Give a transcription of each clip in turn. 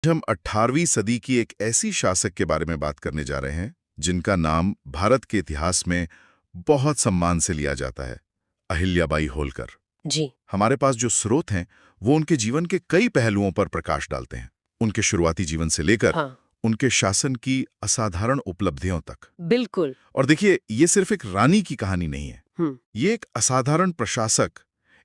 हम 18वीं सदी की एक ऐसी शासक के बारे में बात करने जा रहे हैं जिनका नाम भारत के इतिहास में बहुत सम्मान से लिया जाता है, अहिल्याबाई होलकर। जी। हमारे पास जो स्रोत हैं वो उनके जीवन के कई पहलुओं पर प्रकाश डालते हैं, उनके शुरुआती जीवन से लेकर हाँ, उनके शासन की असाधारण उपलब्धियों तक। बिल्कुल। और देखिए, ये सिर्फ एक रानी की कहानी नहीं है, हम्म। ये एक असाधारण प्रशासक,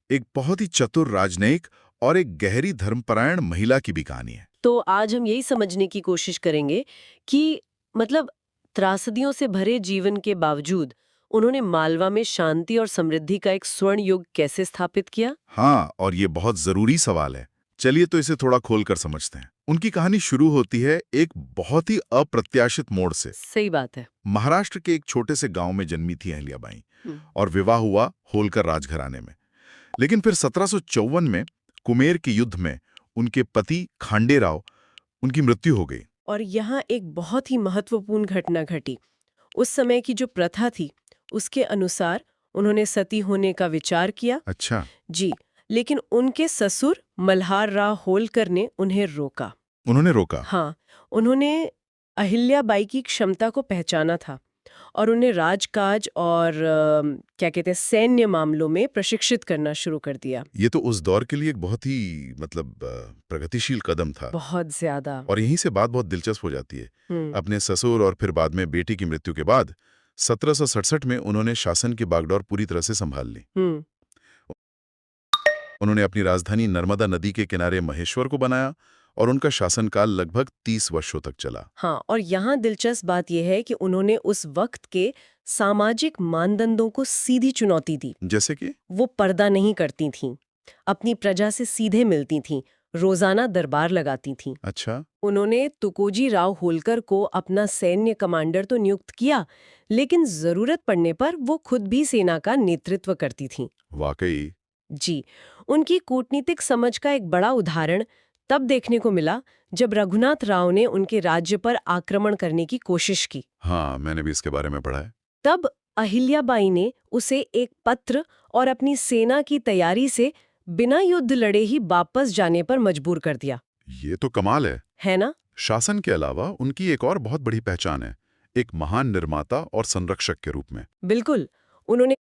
एक बहुत ही चतुर राजनयिक और एक गहरी धर्मपरायण महिला की भी कहानी है। तो आज हम यही समझने की कोशिश करेंगे कि मतलब त्रासदियों से भरे जीवन के बावजूद उन्होंने मालवा में शांति और समृद्धि का एक स्वर्ण युग कैसे स्थापित किया। हाँ, और ये बहुत जरूरी सवाल है। चलिए तो इसे थोड़ा खोलकर समझते हैं। उनकी कहानी शुरू होती है एक बहुत ही अप्रत्याशित मोड़ से। सही बात है। महाराष्ट्र के एक छोटे से गांव में जन्मी थी अहिल्याबाई हम्म। और विवाह हुआ होलकर राजघराने में। लेकिन फिर 1754 में कुमेर के युद्ध में उनके पति खांडेराव उनकी मृत्यु हो गई। और यहाँ एक बहुत ही महत्वपूर्ण घटना घटी। उस समय की जो प्रथा थी उसके अनुसार उन्होंने सती होने का विचार किया। अच्छा। जी। लेकिन उनके ससुर मल्हार राव होलकर ने उन्हें रोका। उन्होंने रोका? हाँ, उन्होंने अहिल्याबाई की क्षमता को पहचाना था और उन्हें राजकाज और क्या कहते हैं सैन्य मामलों में प्रशिक्षित करना शुरू कर दिया। ये तो उस दौर के लिए एक बहुत ही प्रगतिशील कदम था। बहुत ज्यादा। और यहीं से बात बहुत दिलचस्प हो जाती है। हम्म। अपने ससुर और फिर बाद में बेटी की मृत्यु के बाद 1767 में उन्होंने शासन की बागडोर पूरी तरह से संभाल ली। हम्म। उन्होंने अपनी राजधानी नर्मदा नदी के किनारे महेश्वर को बनाया और उनका शासनकाल लगभग 30 वर्षों तक चला। हाँ, और यहाँ दिलचस्प बात यह है कि उन्होंने उस वक्त के सामाजिक मानदंडों को सीधी चुनौती दी। जैसे कि? वो पर्दा नहीं करती थीं, अपनी प्रजा से सीधे मिलती थीं, रोजाना दरबार लगाती थीं। अच्छा। उन्होंने तुकोजी राव होलकर को अपना सैन्य कमांडर तो नियुक्त किया, लेकिन जरूरत पड़ने पर वो खुद भी सेना का नेतृत्व करती थीं। वाकई। जी। उनकी कूटनीतिक समझ का एक बड़ा उदाहरण तब देखने को मिला जब रघुनाथ राव ने उनके राज्य पर आक्रमण करने की कोशिश की। हाँ, मैंने भी इसके बारे में पढ़ा है। तब अहिल्याबाई ने उसे एक पत्र और अपनी सेना की तैयारी से बिना युद्ध लड़े ही वापस जाने पर मजबूर कर दिया। ये तो कमाल है ना? शासन के अलावा उनकी एक और बहुत बड़ी पहचान है, एक महान निर्माता और संरक्षक के रूप में। बिल्कुल। उन्होंने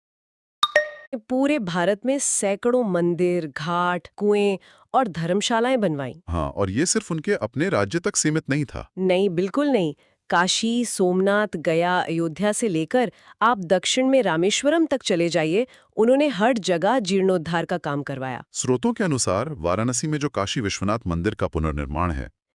पूरे भारत में सैकड़ों मंदिर, घाट, कुएं और धर्मशालाएं बनवाई। हाँ, और ये सिर्फ उनके अपने राज्य तक सीमित नहीं था। नहीं, बिल्कुल नहीं। काशी, सोमनाथ, गया, अयोध्या से लेकर आप दक्षिण में रामेश्वरम तक चले जाइए, उन्होंने हर जगह जीर्णोद्धार का काम करवाया। स्रोतों के अनुसार वाराणसी में जो काशी विश्वनाथ मंदिर का पुनर्निर्माण है,